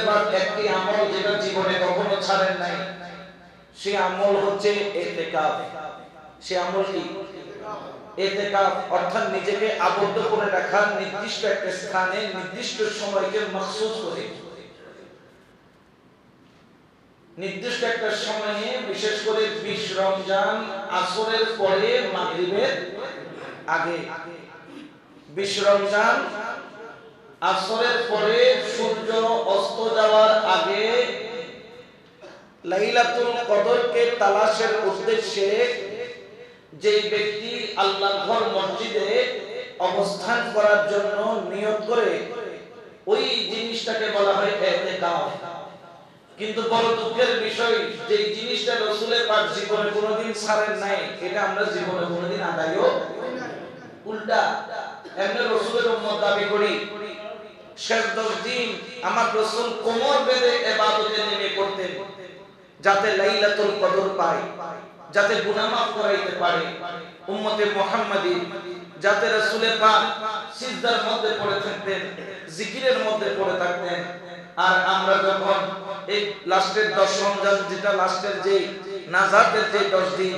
পাক একটি আমল যেটা জীবনে কখনো ছাড়েন নাই, সেই আমল হচ্ছে ইতিকাফ। সেই আমল কি? ইতিকাফ, অর্থাৎ নিজেকে আবদ্ধ করে রাখা নির্দিষ্ট একটা স্থানে নির্দিষ্ট সময়কে মখসুস করে, নির্দিষ্ট একটা সময়ে, বিশেষ করে 20 রমজান আসরের পরে মাগরিবের আগে, 20 রমজান আসরের পরে সূর্য অস্ত যাওয়ার আগে লাইলাতুল কদরকে তালাশের উদ্দেশ্যে যে ব্যক্তি আল্লাহর ঘর মসজিদে অবস্থান করার জন্য নিয়ত করে, ওই জিনিসটাকে বলা হয় ইতিকাফ। কিন্তু বড় দুঃখের বিষয়, যে জিনিসটা রাসূলের পাক জীবনে কোনোদিন ছাড়েন নাই, এটা আমরা জীবনে কোনোদিন আদায়ও উল্টা এমনি রাসূলের উম্মত দাবি করি। শেষ 10 দিন আমার রাসূল কোমর বেঁধে ইবাদতে নেমে পড়তেন, যাতে লাইলাতুল কদর পায়, যাতে গুনাহ মাফ করাইতে পারে উম্মতে মুহাম্মাদী, যাতে রাসূলের পাক সিজদার মধ্যে পড়ে থাকতেন, জিকিরের মধ্যে পড়ে থাকতেন। আর আমরা যখন এই লাস্টের 10 রমজান, যেটা লাস্টের যে নাজাতের যে 10 দিন,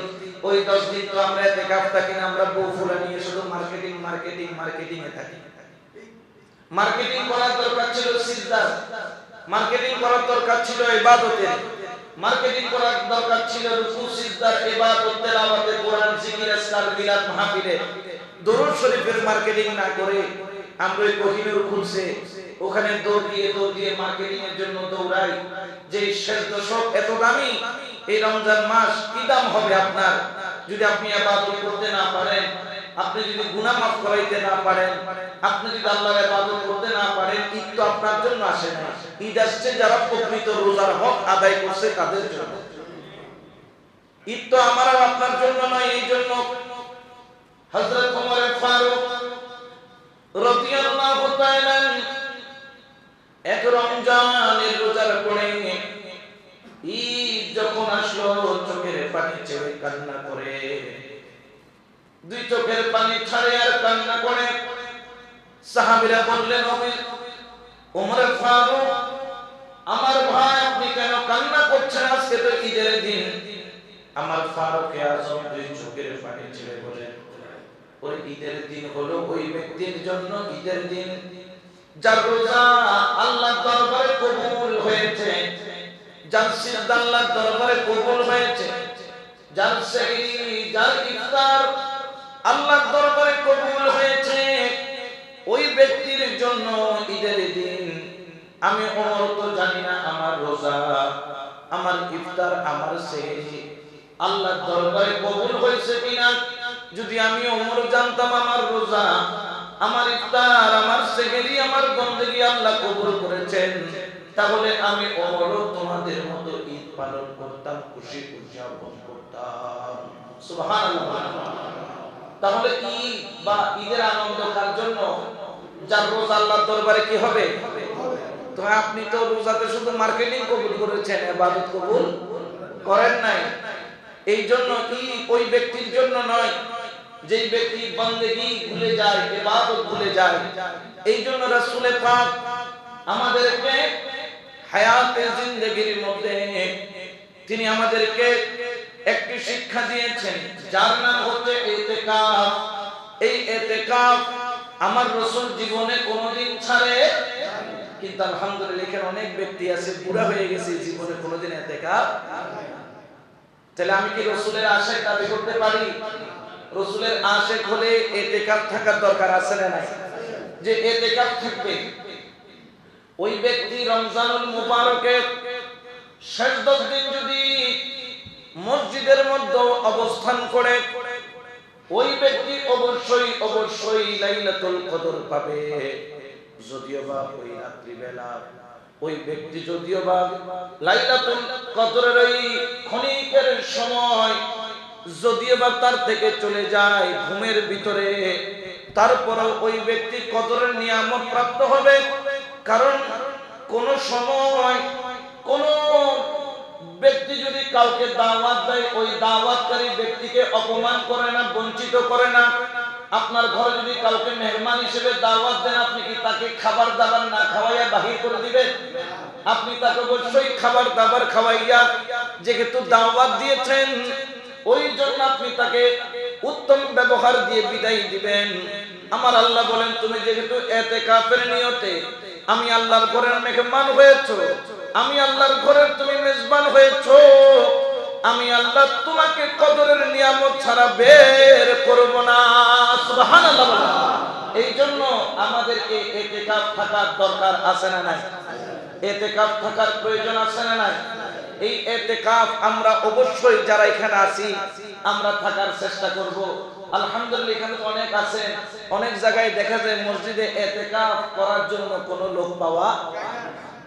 ওই 10 দিন তো আমরা ইতিকাফ থাকি না, আমরা বউ ফুলা নিয়ে শুধু মার্কেটিং এ থাকি। মার্কেটিং করার দরকার ছিল সিজদার, মার্কেটিং করার দরকার ছিল ইবাদতের, মার্কেটিং করার দরকার ছিল রুকু সিজদার, ইবাদত, তেলাওয়াতে কোরআন, জিকির, আজকার, মিলাদ মাহফিলে। দরুদ শরীফের মার্কেটিং না করে আমরা ওই কোহিনূর খুলছে ওখানে দৌড় দিয়ে মার্কেটিং এর জন্য দৌড়াই। যে শেষ দশক এত দামি, এই রমজান মাস কি দাম হবে আপনার যদি আপনি ইবাদত করতে না পারেন, আপনি যদি গুনাহ মাফ করাইতে না পারেন, আপনি যদি আল্লাহর ইবাদত করতে না পারেন। ঈদ তো আপনার জন্য আসে না, ঈদ আসছে যারা প্রকৃত রোজার হক আদায় করছে তাদের জন্য। ঈদ তো আমার আর আপনার জন্য নয়। এই জন্য হযরত ওমর ফারুক রাদিয়াল্লাহু তাআলা এক রমজানের রোজার পরে ঈদ যখন আসলো, চোখের পানি ছেড়ে কান্না করে, দুই চোখের পানি ছাড়ে আর কান্না করে। সাহাবীরা বললেন, ওমর ফারুক, আমার ভাই, আপনি কেন কান্না করছেন? আজকে তো ঈদের দিন। আমার ফারুক আযম দুই চোখের পানি ছেড়ে বলেন, ওই ঈদের দিন হলো ওই ব্যক্তির জন্য ঈদের দিন যার রোজা আল্লাহর দরবারে কবুল হয়েছে, যার সিজদা আল্লাহর দরবারে কবুল হয়েছে, যার সেহরি, যার ইফতার আল্লাহর দরবারে কবুল হয়েছে, ওই ব্যক্তির জন্য ঈদের দিন। আমি ওমর তো জানি না আমার রোজা, আমার ইফতার, আমার সেহরি আল্লাহর দরবারে কবুল হয়েছে কিনা। যদি আমি ওমর জানতাম আমার রোজা, আমার ইফতার, আমার সেহরি, আমার বন্দেগী আল্লাহ কবুল করেছেন, তাহলে আমি ওমর তোমাদের মতো ঈদ পালন করতাম, খুশি উদযাপন করতাম। সুবহানাল্লাহ। তাহলে ঈদ বা ঈদের আনন্দ কার জন্য? যার রোজা আল্লাহর দরবারে কি হবে? তো আপনি তো রোজাতে শুধু মার্কেটিং কবুল করেছেন, ইবাদত কবুল করেন নাই। এই জন্য ঈদ ওই ব্যক্তির জন্য নয় যেই ব্যক্তি বন্দেগী ভুলে যায়, ইবাদত ভুলে যায়। এই জন্য রাসূল পাক আমাদেরকে হায়াতে জিন্দেগীর মধ্যে তিনি আমাদেরকে একটি শিক্ষা দিয়েছেন, যার নাম হচ্ছে ইতিকাফ। এই ইতিকাফ আমার রাসূল জীবনে কোনোদিন ছাড়ে। কিন্তু আলহামদুলিল্লাহ এখানে অনেক ব্যক্তি আছে বুড়া হয়ে গেছে, জীবনে কোনোদিন ইতিকাফ। তাহলে আমি কি রাসূলের আশিক দাবি করতে পারি? রাসূলের আশিক হলে ইতিকাফ থাকার দরকার আছে না নাই? যে ইতিকাফ থাকবে ওই ব্যক্তি রমজানুল মুবারকের শেষ 10 দিন যদি মসজিদের মধ্যে অবস্থান করে, ওই ব্যক্তি অবশ্যই লাইলাতুল কদর পাবে। যদিও বা ওই রাত্রিবেলা ওই ব্যক্তি যদিও বা লাইলাতুল কদরের ওই ক্ষণিকের সময় যদিও বা তার থেকে চলে যায় ঘুমের ভিতরে, তারপরেও ওই ব্যক্তি কদরের নিয়ামত প্রাপ্ত হবে। কারণ কোন সময় কোন ব্যক্তি যদি কাউকে দাওয়াত দেয়, ওই দাওয়াতকারী ব্যক্তিকে অপমান করে না, বঞ্চিত করে না। আপনার ঘরে যদি কাউকে মেহমান হিসেবে দাওয়াত দেন, আপনি কি তাকে খাবার দাবার না খাওয়াইয়া বাহির করে দিবেন? আপনি তাকে অবশ্যই খাবার দাবার খাওয়াইয়া যেহেতু দাওয়াত দিয়েছেন, ওই জন্য আপনি তাকে উত্তম ব্যবহার দিয়ে বিদায় দিবেন। আমার আল্লাহ বলেন, তুমি যেহেতু ইতিকাফের নিয়তে আমি আল্লাহর ঘরের মেহমান হয়েছো, আমি আল্লাহর ঘরের তুমি মেজবান হয়েছো, আমি আল্লাহ তোমাকে কদরের নিয়ামত ছাড়া বের করব না। সুবহানাল্লাহ। এই জন্য আমাদেরকে ইতিকাফ থাকার দরকার আছে না নাই? ইতিকাফ থাকার প্রয়োজন আছে না নাই? এই ইতিকাফ আমরা অবশ্যই যারা এখানে আছি আমরা থাকার চেষ্টা করব। আলহামদুলিল্লাহ এখানে তো অনেক আছেন, অনেক জায়গায় দেখা যায় মসজিদে ইতিকাফ করার জন্য কোনো লোক পাওয়া,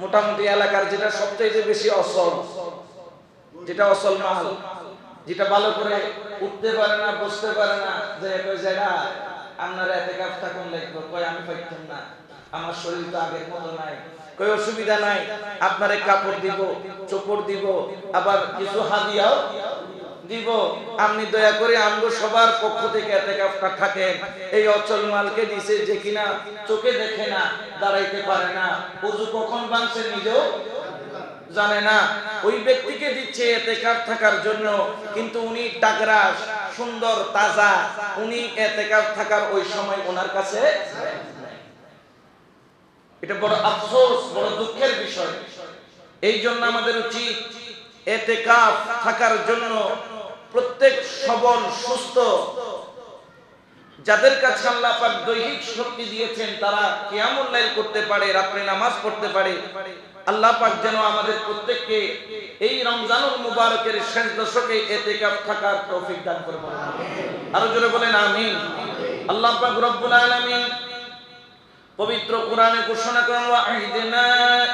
মোটামুটি এলাকার যেটা সবচেয়ে বেশি অসল, যেটা অসল মাল, যেটা ভালো করে উঠতে পারে না, বসতে পারে না, যে কই জায়গা আপনার ইতিকাফ থাকুন লাগবে, কই আমি পাইতাম না, আমার শরীর তো আগের মতো নাই, কই অসুবিধা নাই, আপনারে কাপড় দিব, চোপড় দিব, আবার কিছু হাদিয়াও দিব, আপনি দয়া করে আমগো সবার পক্ষ থেকে ইতিকাফটা থাকেন। এই অচল মালকে দিছে যে কিনা চোখে দেখে না, দাঁড়াইতে পারে না, ওযু কখন ভাঙছে নিজেও জানে না, ওই ব্যক্তিকে দিচ্ছে ইতিকাফ থাকার জন্য, কিন্তু উনি টাকরা সুন্দর তাজা, উনি ইতিকাফ থাকার ওই সময় ওনার কাছে। এটা বড় আফসোস, বড় দুঃখের বিষয়। এই জন্য আমাদের উচিত ইতিকাফ থাকার জন্য প্রত্যেক সবল সুস্থ যাদের কাছে আল্লাহ পাক দৈহিক শক্তি দিয়েছেন, তারা কিয়ামুল লাইল করতে পারে, রাতে নামাজ পড়তে পারে। আল্লাহ পাক যেন আমাদের প্রত্যেককে এই রমজানুল মুবারকের শেষ দশকে ইতিকাফ থাকার তৌফিক দান করুন। আরো জোরে বলেন আমিন। আল্লাহ পাক রব্বুল আলামিন পবিত্র কোরআনে ঘোষণা করেন, ওয়াহিদনা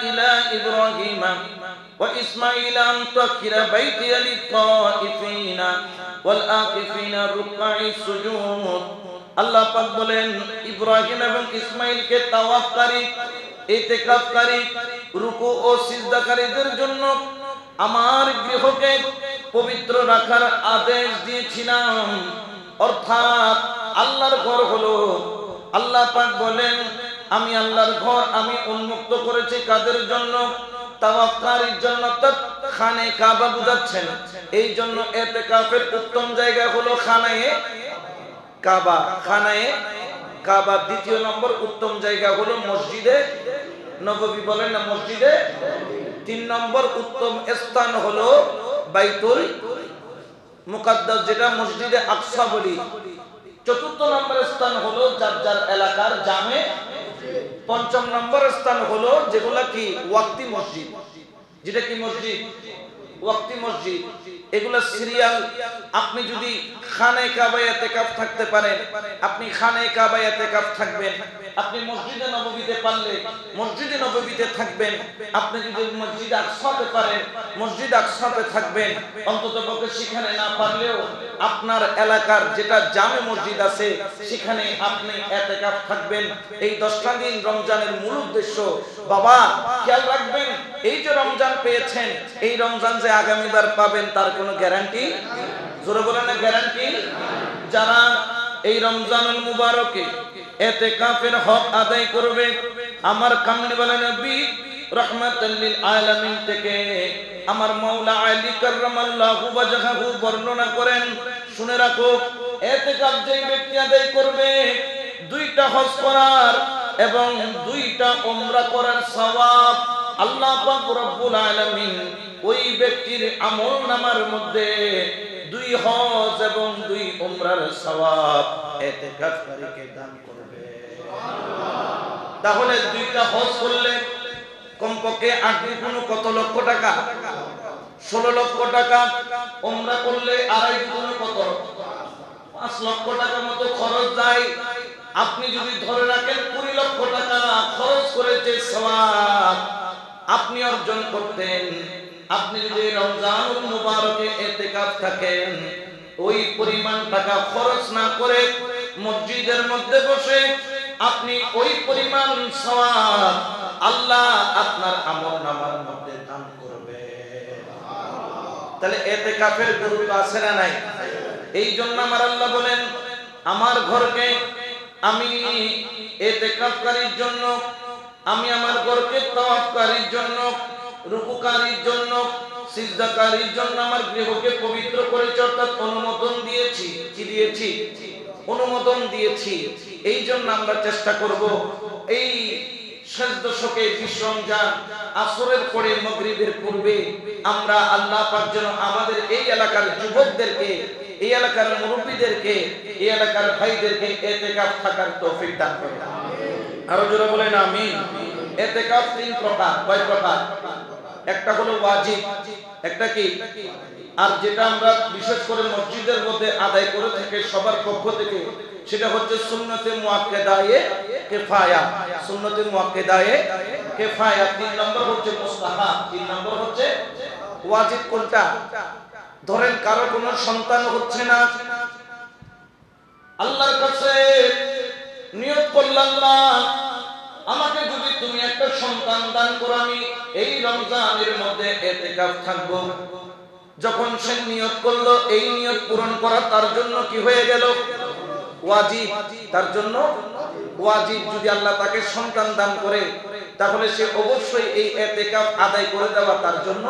ইলা ইব্রাহিমা ওয়া ইসমাঈলা আন তাকিরা বাইতিয়া লিত-তাইফিনা ওয়াল আকিফিনা রুকআইস সুজুদ। আল্লাহ পাক বলেন, ইব্রাহিম এবং ইসমাঈলকে তাওয়াফকারী, ইতিকাফকারী, রুকু ও সিজদাকারীদের জন্য আমার গৃহকে পবিত্র রাখার আদেশ দিয়েছিলাম। অর্থাৎ আল্লাহর ঘর হলো, আল্লাহ পাক বলেন আমি আল্লাহর ঘর আমি উন্মুক্ত করেছি কাদের জন্য? তাওয়াফকারীর জন্য। খানে কাবা বুঝাচ্ছেন। এই জন্য ইতিকাফের উত্তম জায়গা হলো খানায়ে কাবা। খানায়ে কাবা। দ্বিতীয় নম্বর উত্তম জায়গা হলো মসজিদে নববী, বলেন না মসজিদে। তিন নম্বর উত্তম স্থান হলো বাইতুল মুকাদ্দাস, যেটা মসজিদে আকসা বলি। চতুর্থ নম্বর স্থান হলো যার যার এলাকার জামে। পঞ্চম নম্বর স্থান হলো যেগুলা কি ওয়াক্তি মসজিদ, যেটা কি মসজিদ ওয়াক্তি মসজিদ। এগুলা সিরিয়াল। আপনি যদি খানে কাবায় ইতিকাফ থাকতে পারেন, আপনি খানে কাবায় ইতিকাফ থাকবেন। আপনি মসজিদে নববীতে পারলে মসজিদে নববীতে থাকবেন। আপনি যদি মসজিদ আকসাতে পারেন, মসজিদ আকসাতে থাকবেন। অন্ততপক্ষে সেখানে না পারলেও আপনার এলাকার যেটা জামে মসজিদ আছে সেখানে আপনি ইতিকাফ থাকবেন। এই 10টা দিন রমজানের মূল উদ্দেশ্য। বাবা খেয়াল রাখবেন, এই যে রমজান পেয়েছেন, এই রমজান যে আগামীবার পাবেন তার কোনো গ্যারান্টি, জোরে বলেন না গ্যারান্টি। যারা এই রমজানুল মুবারকে ইতিকাফের হক আদায় করবে, আমার কামলিওয়ালা নবী রাহমাতাল লিল আলামিন থেকে আমার মাওলা আলী কাররামাল্লাহু ওয়াজহাহু বর্ণনা করেন, শুনে রাখো, ইতিকাফ যেই ব্যক্তি আদায় করবে, 2টা হজ করার এবং 2টা উমরা করার সওয়াব আল্লাহ পাক রব্বুল আলামিন ওই ব্যক্তির আমলনামার মধ্যে 2 হজ এবং 2 উমরার সওয়াব ইতিকাফকারীকে দান করবে। তাহলে 2টা হজ করলে কমপক্ষে 8 গুণ কত লক্ষ টাকা? 16 লক্ষ টাকা। উমরা করলে 2.5 গুণ কত? 5 লক্ষ টাকা মতো খরচ যায়। আপনি যদি ধরে রাখেন 20 লক্ষ টাকা খরচ করেছে সওয়াব আপনি অর্জন করতেন। আপনি যদি রমজানুল মুবারকে ইতিকাফ থাকেন, ওই পরিমাণ টাকা খরচ না করে মসজিদের মধ্যে বসে আপনি ওই পরিমাণ সওয়াব আল্লাহ আপনার আমলনামার মধ্যে দান করবে। তাহলে ইতিকাফের গুরুত্ব আছে না নাই? এই জন্য আমার আল্লাহ বলেন, আমার ঘরকে আমি ইতিকাফকারীর জন্য, আমি আমার ঘরকে তাওয়াফকারীর জন্য রুকুকারীর জন্য, সিজদাকারীর জন্য আমার গৃহকে পবিত্র করেছি, অর্থাৎ অনুমোদন দিয়েছি। কি দিয়েছি? অনুমোদন দিয়েছি। এই জন্য আমরা চেষ্টা করব এই শেষ দশকে রমজান আসরের পরে মাগরিবের পূর্বে আমরা আল্লাহ পাক যেন আমাদের এই এলাকার যুবকদেরকে, এই এলাকার মুরব্বীদেরকে, এই এলাকার ভাইদেরকে ইতিকাফ থাকার তৌফিক দান করেন। আরো জোরে বলেন আমিন। ইতিকাফ তিন প্রকার। কয় প্রকার? একটা হলো ওয়াজিব, একটা কি, আর যেটা আমরা বিশেষ করে মসজিদের মধ্যে আদায় করে থাকে সবার পক্ষ থেকে, সেটা হচ্ছে সুন্নতে মুআক্কাদায়ে কিফায়া। সুন্নতে মুআক্কাদায়ে কিফায়া। 3 নম্বর হচ্ছে মুস্তাহাব, 3 নম্বর হচ্ছে ওয়াজিব। কোনটা? ধরেন কারো কোনো সন্তান হচ্ছে না, আল্লাহর কাছে নিয়ত করলেন, আল্লাহ আমাকে যদি তুমি একটা সন্তান দান করো, আমি এই রমজানের মধ্যে ইতিকাফ থাকবো। যখন সে নিয়ত করলো, এই নিয়ত পূরণ করা তার জন্য কি হয়ে গেল? ওয়াজিব। তার জন্য ওয়াজিব। যদি আল্লাহ তাকে সন্তান দান করে, তাহলে সে অবশ্যই এই ইতিকাফ আদায় করে দেওয়া তার জন্য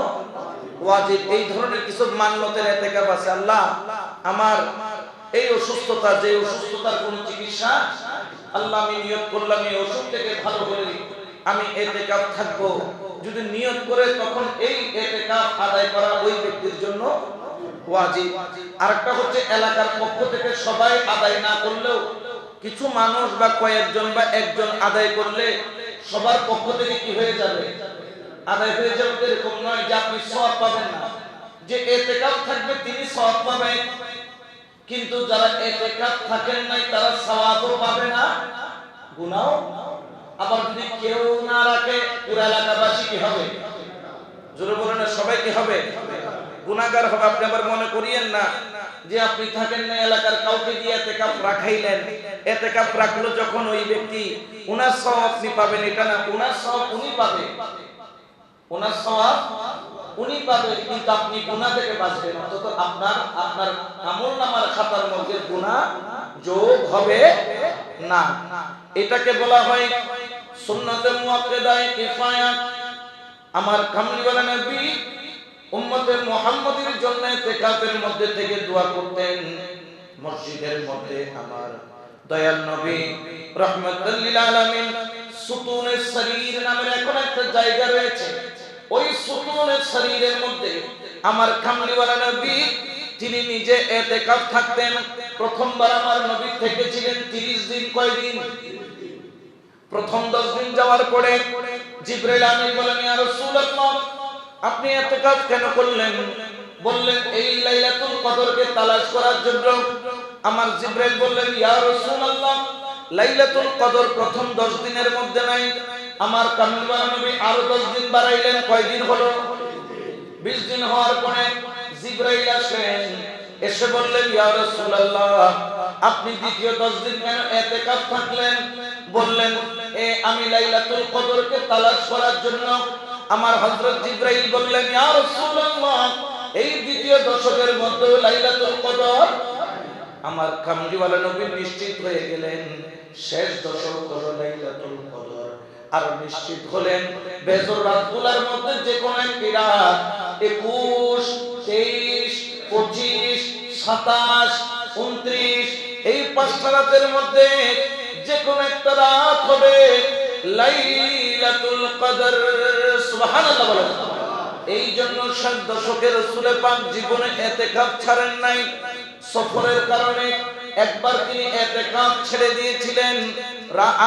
ওয়াজিব। এই ধরনের কিছু মান্যতের ইতিকাফ আছে। আল্লাহ আমার এই অসুস্থতা, যে অসুস্থতার কোন চিকিৎসা, আল্লাহ আমি নিয়ত করলাম এই অসুখ থেকে ভালো হলে আমি ইতিকাফ থাকবো। যদি নিয়ত করে তখন এই ইতিকাফ আদায় করা ওই ব্যক্তির জন্য ওয়াজিব। আরেকটা হচ্ছে এলাকার পক্ষ থেকে সবাই আদায় না করলেও কিছু মানুষ বা কয়েকজন বা একজন আদায় করলে সবার পক্ষ থেকে কি হয়ে যাবে? আদায় হয়ে যাবে। এরকম নয় যে আপনি সওয়াব পাবেন না। যে ইতিকাফ থাকবে তিনি সওয়াব পাবেন, কিন্তু যারা ইতিকাফ থাকেন নাই তারা সওয়াবও পাবে না, গুনাহও। আবার যদি কেউ না রাখে, পুরো এলাকাবাসী কি হবে? জোরে বলেন না, সবাই কি হবে? গুনাহগার হবে। আপনি আবার মনে করিয়েন না যে আপনি থাকেন না, এলাকার কাউকে দিয়ে ইতিকাফ রাখাইলেন, ইতিকাফ রাখলো যখন ওই ব্যক্তি, উনার সওয়াব আপনি পাবেন, এটা না। উনার সওয়াব উনি পাবে, উনার সওয়াব উনি পাবে, কিন্তু আপনি গুনাহ থেকে বাঁচবেন। অন্তত আপনার আমলনামার খাতার মধ্যে গুনাহ যোগ হবে না। এটাকে বলা হয় সুন্নাতে মুআক্কাদায়ে কিফায়া। আমার কামলিওয়ালা নবী উম্মতে মুহাম্মাদের জন্য ইতিকাফের মধ্যে থেকে দোয়া করতেন। মসজিদের মধ্যে আমার দয়াল নবী রাহমাতুল লিল আলামিন সুতুনে শরীর নামের এখন একটা জায়গা রয়েছে। ওই সুতুনে শরীরের মধ্যে আমার কামলিওয়ালা নবী তিনি নিজে ইতিকাফ থাকতেন। প্রথমবার আমার নবী থেকেছিলেন 30 দিন। কয় দিন? প্রথম 10 দিন যাওয়ার পরে জিবরাইল আমিন বলেন, ইয়া রাসূলুল্লাহ আপনি ইতিকাফ কেন করলেন? বললেন এই লাইলাতুল কদরকে তালাশ করার জন্য। আমার জিবরাইল বললেন, ইয়া রাসূলুল্লাহ লাইলাতুল কদর প্রথম 10 দিনের মধ্যে নাই। আমার কামলিওয়ালা নবী আরো 10 দিন বাড়াইলেন। কয় দিন হলো? 20 দিন হওয়ার পরে জিবরাইল আসলেন, এসে বললেন, ইয়া রাসূলুল্লাহ আপনি দ্বিতীয় 10 দিন কেন ইতিকাফ থাকলেন? বললেন আমি লাইলাতুল কদরকে তালাশ করার জন্য। আমার হযরত জিবরাইল বললেন, ইয়া রাসূলুল্লাহ এই দ্বিতীয় দশকের মধ্যে লাইলাতুল কদর। আমার কামলিওয়ালা নবী নিশ্চিত হয়ে গেলেন শেষ দশক হলো লাইলাতুল কদর। আর নিশ্চিত হলেন বেজর রাতগুলোর মধ্যে যে কোন একটি রাত 21, 23, 25, 27, 29 এই 5টা রাতের মধ্যে যে কোন একটা রাত হবে লাইলাতুল কদর। সুবহানাল্লাহ বলেন। এই জন্য শেষ দশকে রাসূল পাক জীবনে ইতিকাফ ছাড়েন নাই। সফরের কারণে একবার তিনি ইতিকাফ ছেড়ে দিয়েছিলেন,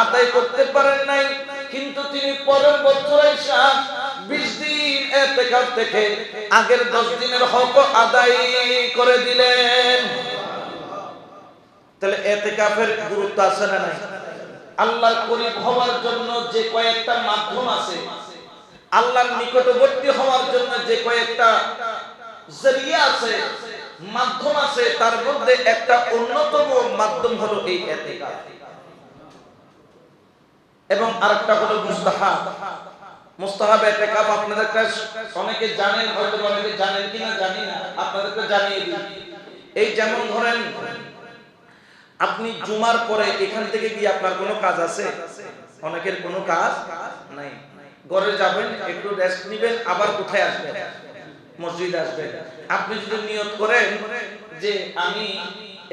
আদায় করতে পারেন নাই, কিন্তু তিনি পরের বছর এসে 20 দিন ইতিকাফ থেকে আগের 10 দিনের হক আদায় করে দিলেন। তাহলে ইতিকাফের গুরুত্ব আছে না নাই? আল্লাহর করিব হওয়ার জন্য যে কয়েকটা মাধ্যম আছে, আল্লাহর নিকটবর্তী হওয়ার জন্য যে কয়েকটা জরিয়া আছে, মাধ্যম আছে, তার মধ্যে একটা অন্যতম মাধ্যম হলো এই ইতিকাফ। এবং আরেকটা হলো মুস্তাহাব। মুস্তাহাব ইতিকাফ আপনাদের কাছে অনেকে জানেন, হয়তো অনেকে জানেন কিনা জানি না, আপনাদেরকে জানিয়ে দিই। এই যেমন ধরেন আপনি জুমার পরে এখান থেকে গিয়ে আপনার কোনো কাজ আছে? অনেকের কোনো কাজ নাই। ঘরে যাবেন, একটু রেস্ট নেবেন, আবার কোথায় আসবেন? মসজিদে আসবেন। আপনি যদি নিয়ত করেন যে আমি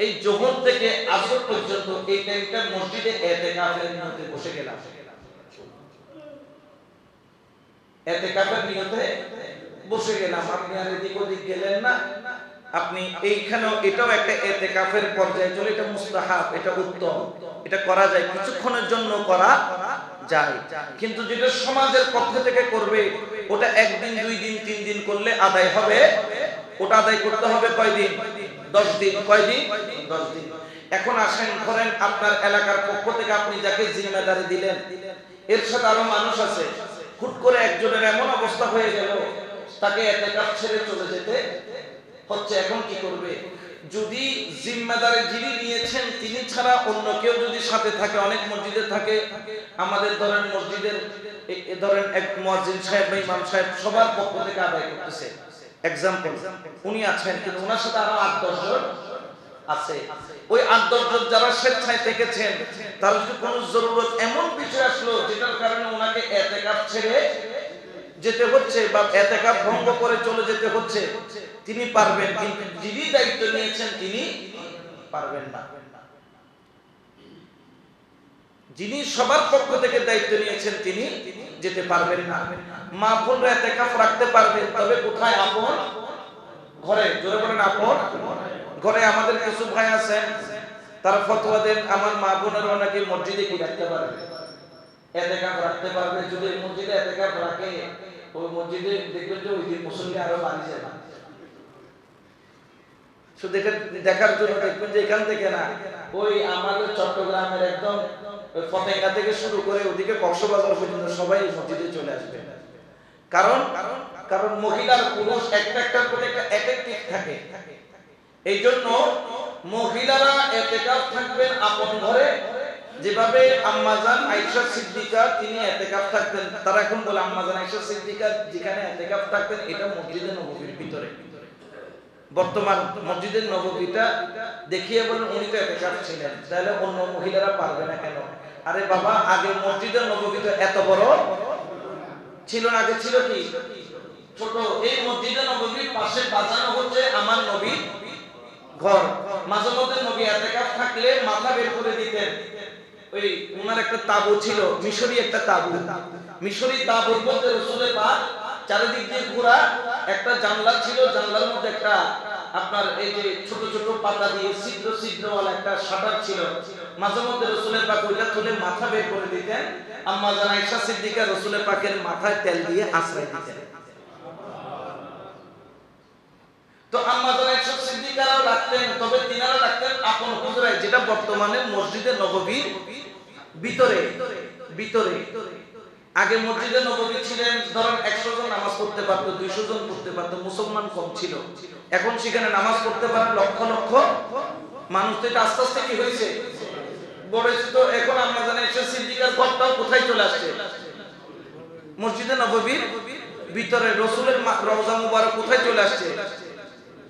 এই যোহর থেকে আসর পর্যন্ত এই টাইমটা মসজিদে ইতিকাফের নিয়তে বসে গেলাম, ইতিকাফের নিয়তে বসে গেলাম, আপনি আর এদিক ওদিক গেলেন না, আপনি এইখানেও এটাও একটা ইতিকাফের পর্যায়ে চলে, এটা মুস্তাহাব, এটা উত্তম, এটা করা যায়, কিছুক্ষণের জন্য করা যায়। কিন্তু যেটা সমাজের পক্ষ থেকে করবে ওটা একদিন, 2 দিন, 3 দিন করলে আদায় হবে, ওটা আদায় করতে হবে কয়দিন? 10 দিন। কয়দিন? 10 দিন। এখন আসেন, ধরেন আপনার এলাকার পক্ষ থেকে আপনি যাকে জিম্মেদারি দিলেন, এর সাথে আরো মানুষ আছে, হুট করে একজনের এমন অবস্থা হয়ে গেল তাকে ইতিকাফ ছেড়ে চলে যেতে হচ্ছে, এখন কি করবে? যদি জিম্মেদারি যিনি নিয়েছেন তিনি ছাড়া অন্য কেউ যদি সাথে থাকে, অনেক মসজিদে থাকে, আমাদের ধরেন মসজিদের ধরেন এক মুয়াজ্জিন সাহেব বা ইমাম সাহেব সবার পক্ষ থেকে আদায় করতেছে, এক্সাম্পল উনি আছেন, কিন্তু ওনার সাথে আরো 8-10 জন আছে, ওই 8-10 জন যারা স্বেচ্ছায় থেকেছেন, তার যদি কোনো জরুরত এমন বিষয় আসলো যেটার কারণে ওনাকে ইতিকাফ ছেড়ে যেতে হচ্ছে বা ইতিকাফ ভঙ্গ করে চলে যেতে হচ্ছে, তিনি পারবেন, কিন্তু যিনি দায়িত্ব নিয়েছেন তিনি পারবেন না। যিনি সবার পক্ষ থেকে দায়িত্ব নিয়েছেন তিনি যেতে পারবেন না। মা বোনরা ইতিকাফ রাখতে পারবেন, তবে কোথায়? আপন ঘরে। জোরে বলেন আপন ঘরে। আমাদের কিছু ভাই আছেন, তারা ফতোয়া দেন আমার মা বোনেরা নাকি মসজিদে কি রাখতে পারবে, ইতিকাফ রাখতে পারবে। যদি মসজিদে ইতিকাফ রাখে, ওই মসজিদে দেখবেন যে ওই দিন মুসল্লি আরো বাড়ি যাবে। শুধু দেখার জন্য দেখবেন যে এখান থেকে না, ওই আমাদের চট্টগ্রামের একদম ফতেঙ্গা থেকে শুরু করে ওদিকে কক্সবাজার পর্যন্ত সবাই মসজিদে চলে আসবে। কারণ কারণ মহিলার পুরুষ একটার পরে একটা এফেক্টিভ থাকে। এই জন্য মহিলারা ইতিকাফ থাকবেন আপন ঘরে, যেভাবে আম্মাজান আয়েশা সিদ্দিকা তিনি ইতিকাফ থাকতেন। তারা এখন বলে আম্মাজান আয়েশা সিদ্দিকা যেখানে ইতিকাফ থাকতেন এটা মসজিদে নববীর ভিতরে। বর্তমান মসজিদের নববীটা দেখিয়ে বলেন উনি তো ইতিকাফ ছিলেন, তাহলে অন্য মহিলারা পারবে না কেন? আরে বাবা, আগে মসজিদের নববী তো এত বড় ছিল না, আগে ছিল কি ছোট। এই মসজিদে নববীর পাশে বাজানো হচ্ছে আমার নবীর ঘর। মাঝে মধ্যে নবী ইতিকাফ থাকলে মাথা বের করে দিতেন। ওই ওনার একটা তাবু ছিল, মিশরি একটা তাবু, মিশরি তাবুর মধ্যে রাসূলের পাক চারিদিক দিয়ে ঘোরা একটা জানলা ছিল, জানলার মধ্যে একটা আপনার এই যে ছোট ছোট পাতা দিয়ে ছিদ্র ছিদ্রওয়ালা একটা শাটার ছিল। মাঝে মধ্যে রাসূলের পাক ওইটা তুলে মাথা বের করে দিতেন। আম্মা জান আয়েশা সিদ্দিকা রাসূলের পাকের মাথায় তেল দিয়ে আশ্রয় দিতেন। তো আম্মা জান আয়েশা সিদ্দিকারাও রাখতেন, তবে তিনারা রাখতেন আপন হুজরায়, যেটা বর্তমানে মসজিদে নববীর ভিতরে। আগে মসজিদে নববী ছিলেন ধরেন 100 জন নামাজ পড়তে পারতো, 200 জন পড়তে পারতো, মুসলমান কম ছিল। এখন সেখানে নামাজ পড়তে পারে লক্ষ লক্ষ মানুষ। তো এটা আস্তে আস্তে কি হয়েছে, বড়েছে। তো এখন আম্মা জান আয়েশা সিদ্দিকার ঘরটাও কোথায় চলে আসছে? মসজিদে নববীর ভিতরে। রাসূলের রওজা মুবারক কোথায় চলে আসছে?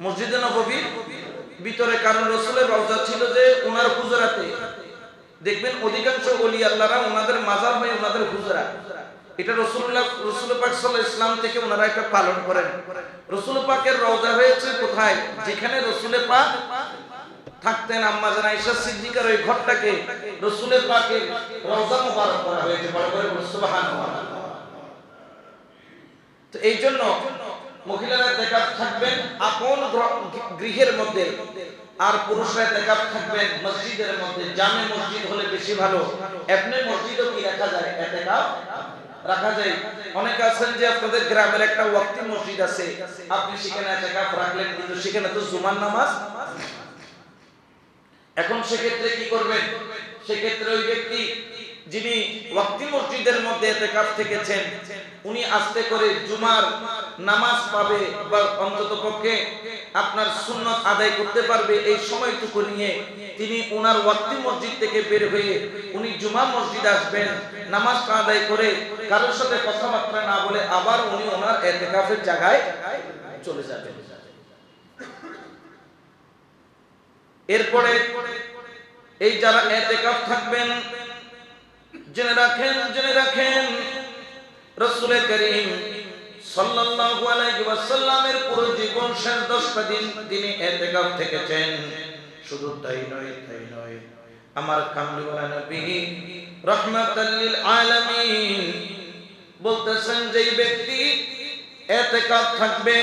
মসজিদে নববীর ভিতরে। কারণ রাসূলের রওজা ছিল যে ওনার হুজরাতে। দেখবেন অধিকাংশ ওলি আল্লাহরা ওনাদের মাজার হয় ওনাদের হুজরা। এটা রাসূল পাক সাল্লাল্লাহু আলাইহি ওয়াসাল্লাম থেকে ওনারা একটা পালন করেন। রাসূল পাকের রওজা হয়েছে কোথায়? যেখানে রাসূল পাক থাকতেন। আম্মা জান আয়েশা সিদ্দিকার ওই ঘরটাকে রাসূল পাকের রওজা মুবারক করা হয়েছে। বড় করে সুবহানাল্লাহ। তো এই জন্য মহিলারা ইতিকাফ থাকবেন আপন গৃহের মধ্যে, আর পুরুষরা ইতিকাফ থাকবেন মসজিদের মধ্যে। জামে মসজিদ হলে বেশি ভালো। এমনি মসজিদও কি রাখা যায়, ইতিকাফ রাখা যায়। অনেকে আছেন যে আপনাদের গ্রামের একটা ওয়াক্তি মসজিদ আছে, আপনি সেখানে ইতিকাফ রাখলেন, কিন্তু সেখানে তো জুমার নামাজ। এখন সেক্ষেত্রে কি করবেন? সেক্ষেত্রে ওই ব্যক্তি যিনি ওয়াক্তি মসজিদের মধ্যে ইতিকাফ থেকেছেন, উনি আস্তে করে জুমার নামাজ পাবে বা অন্ততপক্ষে আপনার সুন্নত আদায় করতে পারবে। এই সময়টুকু নিয়ে তিনি ওনার ওয়াক্তি মসজিদ থেকে বের হয়ে উনি জুমা মসজিদ আসবেন, নামাজটা আদায় করে কারোর সাথে কথাবার্তা না বলে আবার উনি ওনার ইতিকাফের জায়গায় চলে যাবেন। এরপরে এই যারা ইতিকাফ থাকবেন, জেনে রাখেন রাসূল করিম সাল্লাল্লাহু আলাইহি ওয়াসাল্লামের পুরো জীবন শেষ 10টা দিন তিনি ইতিকাফ থেকেছেন। শুধু তাই নয়, আমার কামলিওয়ালা নবী রাহমাতাল লিল আলামিন বলতেছেন যে ব্যক্তি ইতিকাফ থাকবে,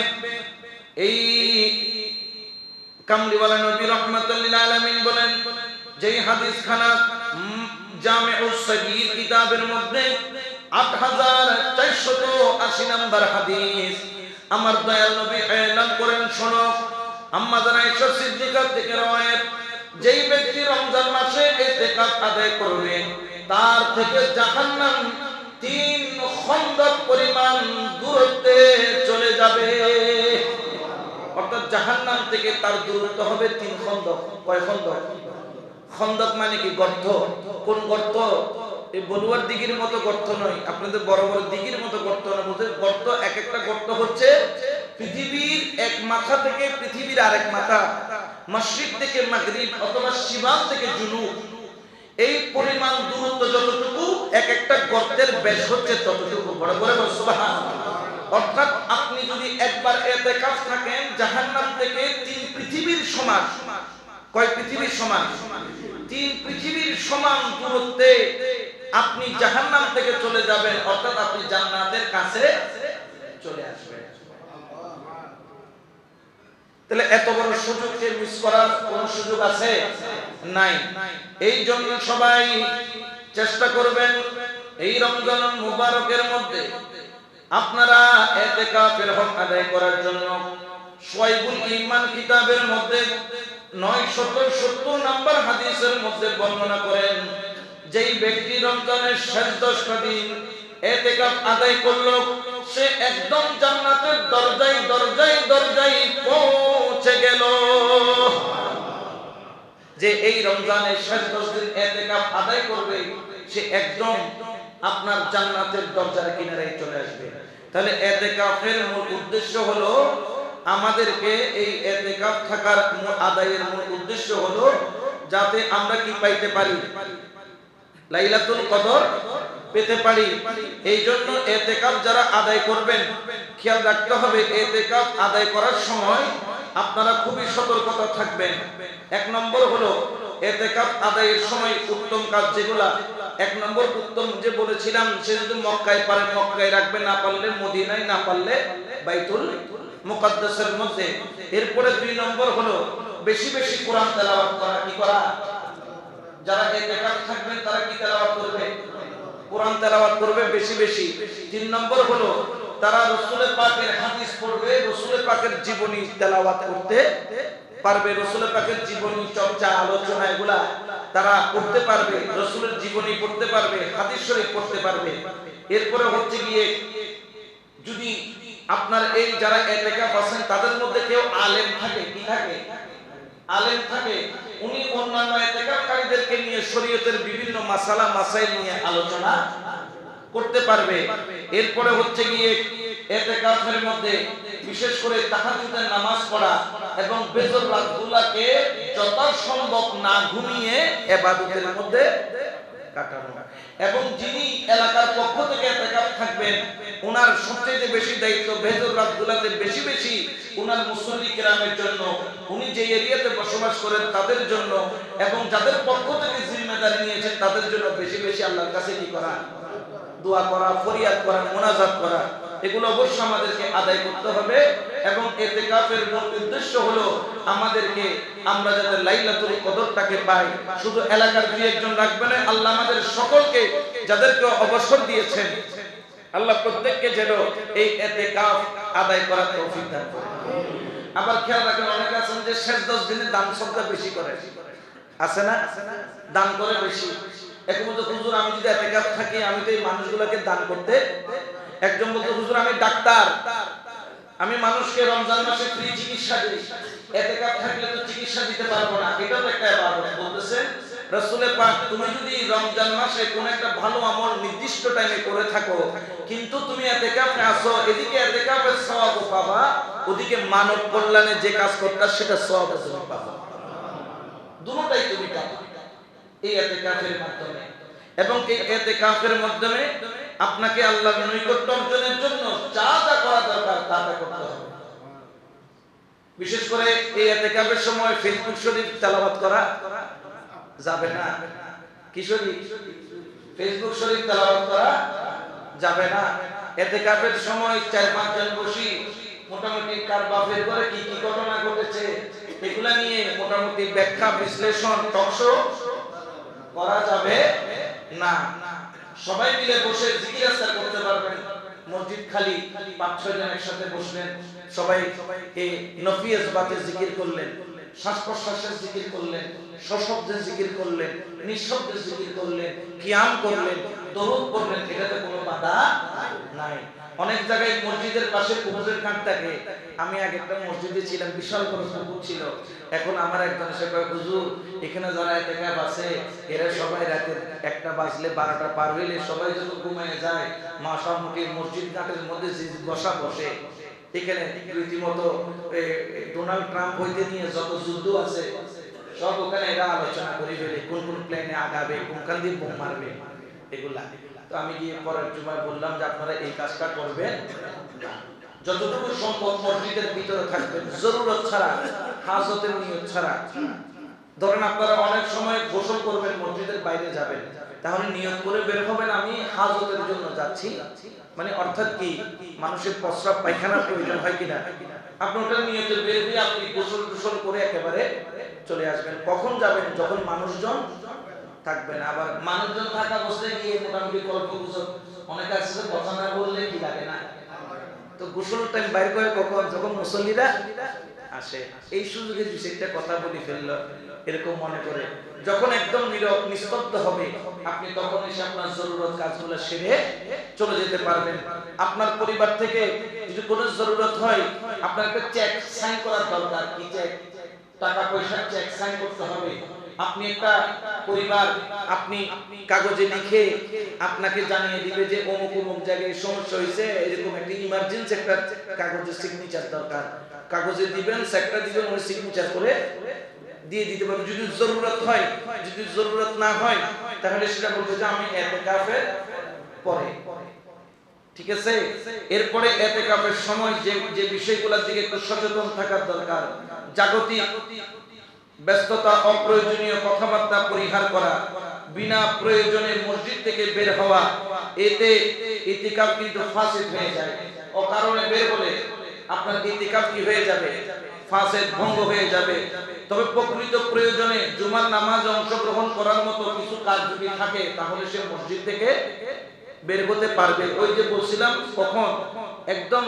এই কামলিওয়ালা নবী রাহমাতাল লিল আলামিন বলেন যে হাদিস খানা জামিউস সগীর কিতাবের মধ্যে 8480 নম্বর হাদিস আমার দয়াল নবী এলান করেন, শোনো আম্মা জান আয়েশা সিদ্দিকা থেকে রওয়ায়াত, যেই ব্যক্তি রমজান মাসে ইতিকাফ আদায় করবে তার থেকে জাহান্নাম 3 খন্দক পরিমাণ দূরত্বে চলে যাবে। অর্থাৎ জাহান্নাম থেকে তার দূরত্ব হবে 3 খন্দক। কয় খন্দক? খন্দক মানে কি? গর্ত। কোন গর্ত? এই বলুয়ার দিঘির মতো গর্ত নয়, আপনাদের বড় বড় দিঘির মতো গর্ত না। গর্ত এক একটা গর্ত হচ্ছে পৃথিবীর এক মাথা থেকে পৃথিবীর আরেক মাথা, মাশরিক থেকে মাগরিব অথবা শিমাল থেকে জুনুব, এই পরিমাণ দূরত্ব যতটুকু এক একটা গর্তের ব্যাস হচ্ছে ততটুকু। বড় বড় সুবহানাল্লাহ। অর্থাৎ আপনি যদি একবার ইতিকাফ থাকেন জাহান্নাম থেকে 3 পৃথিবীর সমান। কয় পৃথিবীর সমান? 3 পৃথিবীর সমান দূরত্বে আপনি জাহান্নাম থেকে চলে যাবেন, অর্থাৎ আপনি জান্নাতের কাছে চলে আসবেন। তাহলে এত বড় সুযোগকে মিস করার কোন সুযোগ আছে? নাই। এই জন্য সবাই চেষ্টা করবেন এই রমজান মুবারকের মধ্যে আপনারা ইতিকাফের হক আদায় করার জন্য। শুআইবুল ঈমান কিতাবের মধ্যে 970 নম্বর হাদিসের মধ্যে বর্ণনা করেন যেই ব্যক্তি রমজানের শেষ 10টা দিন ইতিকাফ আদায় করলো সে একদম জান্নাতের দরজায় পৌঁছে গেল। যে এই রমজানের শেষ 10 দিন ইতিকাফ আদায় করবে সে একদম আপনার জান্নাতের দরজার কিনারায় চলে আসবে। তাহলে ইতিকাফের মূল উদ্দেশ্য হলো আমাদেরকে এই ইতিকাফ থাকার আদায়ের মূল উদ্দেশ্য হলো যাতে আমরা কি পাইতে পারি? লাইলাতুল কদর পেতে পারি। এই জন্য ইতিকাফ যারা আদায় করবেন খেয়াল রাখতে হবে ইতিকাফ আদায় করার সময় আপনারা খুবই সতর্কতা থাকবেন। 1 নম্বর হলো ইতিকাফ আদায়ের সময় উত্তম কাজ যেগুলা, 1 নম্বর উত্তম যে বলেছিলাম সে যদি মক্কায় পারেন মক্কায় রাখবেন, না পারলে মদিনায়, না পারলে বাইতুল মুকাদ্দাসের মধ্যে। এরপরে 2 নম্বর হলো বেশি বেশি কোরআন তেলাওয়াত করা। কি করা? যারা ইতিকাফ থাকবেন তারা কি তেলাওয়াত করবে? কোরআন তেলাওয়াত করবে বেশি বেশি। 3 নম্বর হলো তারা রাসূলের পাকের হাদিস পড়বে, রাসূলের পাকের জীবনী তেলাওয়াত করতে পারবে, রাসূলের পাকের জীবনী চর্চা আলোচনা এগুলা তারা করতে পারবে, রাসূলের জীবনী পড়তে পারবে, হাদিস শরীফ পড়তে পারবে। এরপরে হচ্ছে গিয়ে যদি আপনার এই যারা ইতিকাফ আছেন তাদের মধ্যে কেউ আলেম থাকে, কি থাকে? আলেম থাকে, উনি অন্যান্য ইতিকাফকারীদেরকে নিয়ে শরীয়তের বিভিন্ন মাসালা মাসাইল নিয়ে আলোচনা করতে পারবে। এরপরে হচ্ছে গিয়ে ইতিকাফের মধ্যে বিশেষ করে তাহাজ্জুদের নামাজ পড়া এবং বেজর রাতগুলোকে যথাসম্ভব না ঘুমিয়ে ইবাদতের মধ্যে কাটানো। এবং যিনি এলাকার পক্ষ থেকে ইতিকাফ থাকবেন ওনার সবচেয়ে বেশি দায়িত্ব বেজর রাতগুলোতে বেশি বেশি ওনার মুসল্লি কিরামের জন্য, উনি যে এরিয়াতে বসবাস করেন তাদের জন্য, এবং যাদের পক্ষ থেকে জিম্মেদারি নিয়েছেন তাদের জন্য বেশি বেশি আল্লাহর কাছে কি করা? দোয়া করা, ফরিয়াদ করা, মুনাজাত করা, এগুলো অবশ্যই আমাদেরকে আদায় করতে হবে। এবং ইতিকাফের মূল উদ্দেশ্য হলো আমাদেরকে আমরা যাতে লাইলাতুল কদরটাকে পাই। শুধু এলাকার 2-1 জন রাখবে না, আল্লাহ আমাদের সকলকে যাদেরকে অবসর দিয়েছেন আল্লাহ প্রত্যেককে যেন এই ইতিকাফ আদায় করার তৌফিক দান করেন। আবার খেয়াল রাখবেন অনেকে আছেন যে শেষ 10 দিনে দান সদকা বেশি করে, আছে না? দান করে বেশি। এখন বলতো হুজুর আমি যদি ইতিকাফ থাকি আমি তো এই মানুষগুলোকে দান করতে। একজন বলতো হুজুর আমি ডাক্তার, আমি মানুষকে রমজান মাসে ফ্রি চিকিৎসা দিই, ইতিকাফ থাকলে তো চিকিৎসা দিতে পারবো না। এটাও তো একটা ইবাদত। বলতেছেন রাসূলের পাক তুমি যদি রমজান মাসে কোন একটা ভালো আমল নির্দিষ্ট টাইমে করে থাকো কিন্তু তুমি ইতিকাফে আসো, এদিকে ইতিকাফের সওয়াব পাবা, ওদিকে মানব কল্যাণে যে কাজ করতে সেটা সওয়াব তুমি পাবা। দুটোটাই তুমি পাবা এই ইতিকাফের মাধ্যমে। এবং এই ইতিকাফের মাধ্যমে আপনাকে আল্লাহর নৈকট্য অর্জনের জন্য যা যা করা দরকার তা তা করতে হবে। বিশেষ করে এই ইতিকাফের সময় ফেসবুক শরীফ তেলাওয়াত করা যাবে না। কি শরীফ? ফেসবুক শরীফ তেলাওয়াত করা যাবে না। ইতিকাফের সময় 4-5 জন বসি মোটামুটি কার বাপের ঘরে কি কি ঘটনা ঘটেছে এগুলা নিয়ে মোটামুটি ব্যাখ্যা বিশ্লেষণ টকশো করা যাবে না। সবাই মিলে বসে জিকির আজকার করতে পারবেন। মসজিদ খালি 5-6 জন একসাথে বসলেন, সবাই এই নফিয়াজ বাতে জিকির করলেন, শ্বাস প্রশ্বাসের জিকির করলেন, সশব্দে জিকির করলেন, নিঃশব্দে জিকির করলেন, কিয়াম করলেন, দরুদ পড়লেন, এটাতে কোনো বাধা নাই। অনেক জায়গায় মসজিদের পাশে পুকুরের ঘাট থাকে। আমি আগে একটা মসজিদে ছিলাম, বিশাল বড় পুকুর ছিল। এখন আমার একজন এসে কয়, হুজুর এখানে যারা ইতিকাফ আছে এরা সবাই রাতের 1টা বাজলে 12টা পার হইলে সবাই যখন ঘুমিয়ে যায় মাশাআল্লাহ মসজিদ ঘাটের মধ্যে যে বসা বসে এখানে রীতিমতো ডোনাল্ড ট্রাম্প হইতে নিয়ে যত যুদ্ধ আছে সব ওখানে এরা আলোচনা করে ফেলে, কোন কোন প্ল্যানে আগাবে, কোনখান দিয়ে বোম মারবে এগুলা। তো আমি গিয়ে পরের জুমায় বললাম যে আপনারা এই কাজটা করবেন, যতটুকু সম্ভব মসজিদের ভিতরে থাকবেন, জরুরত ছাড়া, হাজতের নিয়ত ছাড়া। ধরেন আপনারা অনেক সময় গোসল করবেন, মসজিদের বাইরে যাবেন, তাহলে নিয়ত করে বের হবেন আমি হাজতের জন্য যাচ্ছি, মানে অর্থাৎ কি মানুষের প্রস্রাব পায়খানার প্রয়োজন হয় কিনা, আপনি ওটা নিয়তে বের হয়ে আপনি গোসল টোসল করে একেবারে চলে আসবেন। কখন যাবেন? যখন মানুষজন থাকবেন। আবার মানুষজন থাকা অবস্থায় গিয়ে মোটামুটি গল্প গুজব অনেক আছে, কথা না বললে কি লাগে না। তো গোসল টাইম বাইর করে কখন? যখন মুসল্লিরা আসে। এই সুযোগে একটা কথা বলি ফেললো এরকম মনে করে, যখন একদম নীরব নিস্তব্ধ হবে আপনি তখন এসে আপনার জরুরত কাজগুলো সেরে চলে যেতে পারবেন। আপনার পরিবার থেকে যদি কোনো জরুরত হয় আপনার একটা চেক সাইন করার দরকার। কি চেক? টাকা পয়সার চেক সাইন করতে হবে। আপনি একটা পরিবার আপনি কাগজে লিখে আপনাকে জানিয়ে দিবে যে অমুক অমুক জায়গায় সমস্যা হয়েছে, এরকম একটা ইমার্জেন্সি একটা কাগজে সিগনেচার দরকার। কাগজে দিবেন, সেক্টর দিবেন, ওই সিগনেচার করে দিয়ে দিতে পারবেন যদি জরুরত হয়। যদি জরুরত না হয় তাহলে সেটা বলবে যে আমি ইতিকাফের পরে। ঠিক আছে? এরপরে ইতিকাফের সময় যে যে বিষয়গুলোর দিকে একটু সচেতন থাকার দরকার, জাগতিক ব্যস্ততা, অপ্রয়োজনীয় কথাবার্তা পরিহার করা, বিনা প্রয়োজনে মসজিদ থেকে বের হওয়া, এতে ইতিকাফ কিন্তু ফাসিদ হয়ে যায়। অকারণে বের হলে আপনার ইতিকাফ কি হয়ে যাবে? ফাসিদ, ভঙ্গ হয়ে যাবে। তবে প্রকৃত প্রয়োজনে জুমার নামাজে অংশগ্রহণ করার মতো কিছু কাজ যদি থাকে তাহলে সে মসজিদ থেকে বের হতে পারবে। ওই যে বলছিলাম কখন একদম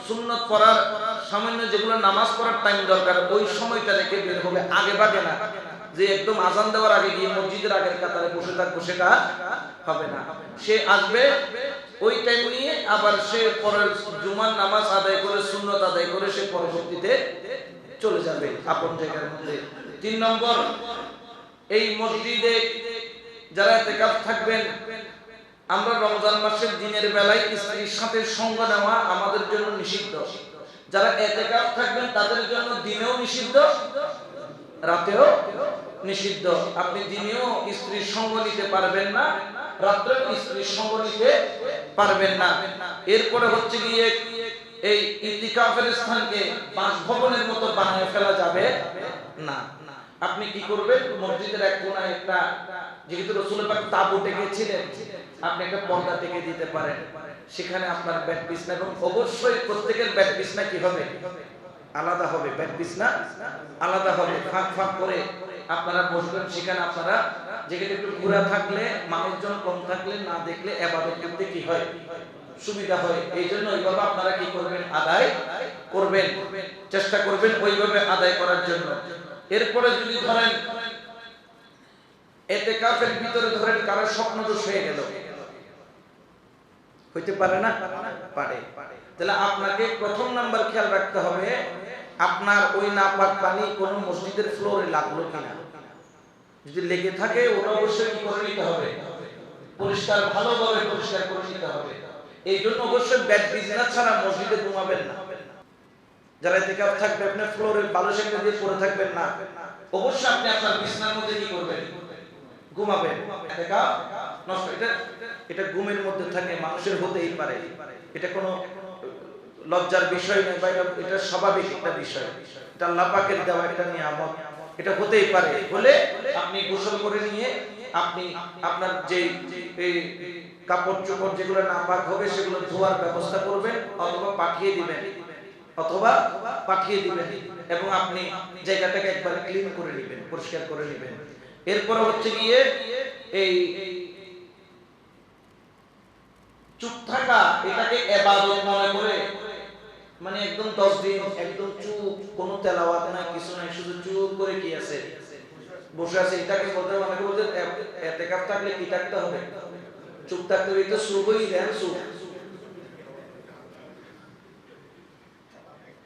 সুন্নত পড়ার সামান্য যেগুলো নামাজ পড়ার টাইম দরকার ওই সময়টা রেখে বের হবে, আগে ভাগে না। যে একদম আজান দেওয়ার আগে গিয়ে মসজিদের আগের কাতারে বসে থাকবো, সেটা হবে না। সে আসবে ওই টাইম নিয়ে, আবার সে পরের জুমার নামাজ আদায় করে সুন্নত আদায় করে সে পরবর্তীতে চলে যাবে আপন জায়গার মধ্যে। 3 নম্বর, এই মসজিদে যারা ইতিকাফ থাকবেন, আমরা রমজান মাসের দিনের বেলায় স্ত্রীর সাথে সঙ্গ নেওয়া আমাদের জন্য নিষিদ্ধ। যারা ইতিকাফ থাকবেন তাদের জন্য দিনেও নিষিদ্ধ, রাতেও নিষিদ্ধ। আপনি দিনেও স্ত্রীর সঙ্গ নিতে পারবেন না, রাতেও স্ত্রীর সঙ্গ নিতে পারবেন না। এরপরে হচ্ছে গিয়ে এই ইতিকাফের স্থানকে বাসভবনের মতো বানিয়ে ফেলা যাবে না। আপনি কি করবেন? মসজিদের এক কোণায় একটা, যেহেতু রাসূল পাক তাবু টেকেছিলেন, আপনি একটা পর্দা টেকে দিতে পারেন। সেখানে আপনার বেড বিছনা, এবং অবশ্যই প্রত্যেকের বেড বিছনা কি হবে? আলাদা হবে। বেড বিছনা আলাদা হবে, ফাঁক ফাঁক করে আপনারা বসবেন। সেখানে আপনারা যেখানে একটু ঘোরা থাকলে, মানুষজন কম থাকলে, না দেখলে ইবাদত করতে কি হয়? সুবিধা হয়। এই জন্য ওইভাবে আপনারা কি করবেন? আদায় করবেন, চেষ্টা করবেন ওইভাবে আদায় করার জন্য। এরপরে যদি ধরেন ইতিকাফের ভিতরে ধরেন কারো স্বপ্নদোষ হয়ে গেল, হইতে পারে না? পারে। তাহলে আপনাকে প্রথম নাম্বার খেয়াল রাখতে হবে আপনার ওই নাপাক পানি কোন মসজিদের ফ্লোরে লাগলো কিনা। যদি লেগে থাকে ওটা অবশ্যই কি করে নিতে হবে? পরিষ্কার, ভালোভাবে পরিষ্কার করে নিতে হবে। এই জন্য অবশ্যই বেড বিছানা ছাড়া মসজিদে ঘুমাবেন না। যারা ইতিকাফ থাকবে আপনি ফ্লোরে বালিশের মধ্যে পড়ে থাকবেন না, অবশ্যই আপনি আপনার বিছানার মধ্যে কি করবেন? ঘুমাবেন। ইতিকাফ নষ্ট, এটা এটা ঘুমের মধ্যে থাকে, মানুষের হতেই পারে, এটা কোনো লজ্জার বিষয় নয়, বা এটা স্বাভাবিক একটা বিষয়, এটা আল্লাহ পাকের দেওয়া একটা নিয়ামত, এটা হতেই পারে। বলে আপনি গোসল করে নিয়ে আপনি আপনার যে কাপড় চোপড় যেগুলো নাপাক হবে সেগুলো ধোয়ার ব্যবস্থা করবেন, অথবা পাঠিয়ে দিবেন, অথবা পাঠিয়ে দিবেন, এবং আপনি জায়গাটাকে একবার ক্লিন করে নেবেন, পরিষ্কার করে নেবেন। এরপর হচ্ছে গিয়ে এই চুপ থাকা, এটাকে ইবাদত মনে করে, মানে একদম 10 দিন একদম চুপ, কোনো তেলাওয়াত নাই, কিছু নাই, শুধু চুপ করে কি আছে, বসে আছে, এটাকে বলতে অনেকে বলতে ইতিকাফ থাকলে কি থাকতে হবে, চুপ থাকতে হবে। তো চুপই দেন, চুপ,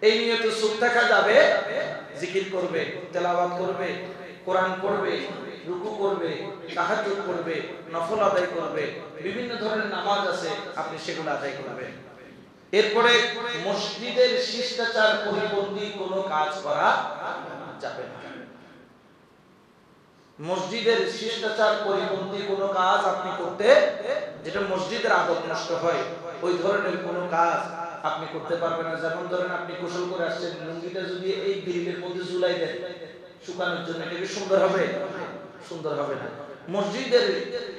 এই নিয়ে তো চুপ থাকা যাবে, জিকির করবে, তেলাওয়াত করবে, কোরআন পড়বে, রুকু করবে, তাহাজ্জুদ করবে, নফল আদায় করবে, বিভিন্ন ধরনের নামাজ আছে, আপনি সেগুলো আদায় করবেন। এরপরে মসজিদের শিষ্টাচার পরিপন্থী কোনো কাজ করা যাবে না। মসজিদের শিষ্টাচার পরিপন্থী কোনো কাজ আপনি করতে, যেটা মসজিদের আদব নষ্ট হয়, ওই ধরনের কোনো কাজ আপনি করতে পারবেন না। যেমন ধরেন আপনি গোসল করে আসছেন, লুঙ্গিটা যদি এই গ্রিলের মধ্যে ঝুলাই দেন শুকানোর জন্য, এটা কি সুন্দর হবে? সুন্দর হবে না। মসজিদের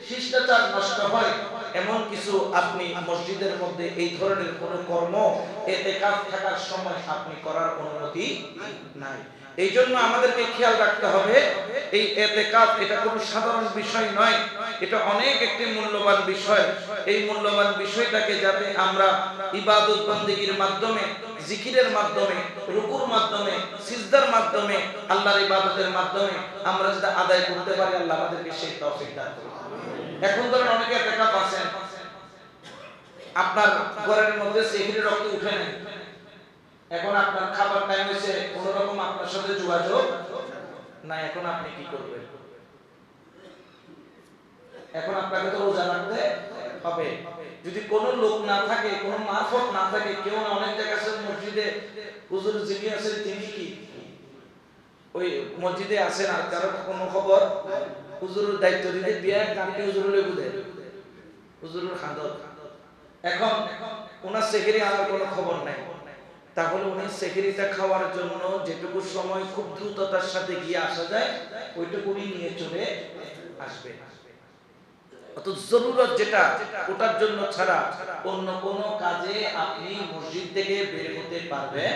শিষ্টাচার নষ্ট হয় এমন কিছু আপনি মসজিদের মধ্যে এই ধরনের কোনো কর্ম ইতিকাফ থাকার সময় আপনি করার অনুমতি নাই। এই জন্য আমাদেরকে খেয়াল রাখতে হবে, এই ইতিকাফ এটা কোনো সাধারণ বিষয় নয়, এটা অনেক একটি মূল্যবান বিষয়। এই মূল্যবান বিষয়টাকে যাতে আমরা ইবাদত বন্দেগীর মাধ্যমে, জিকিরের মাধ্যমে, রুকুর মাধ্যমে, সিজদার মাধ্যমে, আল্লাহর ইবাদতের মাধ্যমে আমরা যেটা আদায় করতে পারি, আল্লাহ আমাদেরকে সেই তৌফিক দান করুন। এখন ধরেন অনেকে ইতিকাফ আছেন, আপনার ঘরের মধ্যে সেহরির রক্ত উঠে নেই, এখন আপনার খাবার টাইম হয়েছে, কোন রকম আপনার সাথে যোগাযোগ না, এখন আপনি কি করবেন? এখন আপনাকে তো রোজা রাখতে হবে। যদি কোনো লোক না থাকে, কোনো মারফত না থাকে, কেউ অনেক জায়গা আছে মসজিদে হুজুর যিনি আছেন তিনি কি ওই মসজিদে আছেন, আর কারো কোনো খবর, হুজুরের দায়িত্ব দিতে বিয়ে কান্তি হুজুর হলে বুঝে হুজুরের খান্দক, এখন ওনার সেহরি আমার কোনো খবর নাই, তাহলে উনি সেহরিটা খাওয়ার জন্য যেটুকু সময় খুব দ্রুততার সাথে গিয়ে আসা যায় ওইটুকুনি নিয়ে চলে আসবে। অত জরুরত যেটা, ওটার জন্য ছাড়া অন্য কোনো কাজে আপনি মসজিদ থেকে বের হতে পারবেন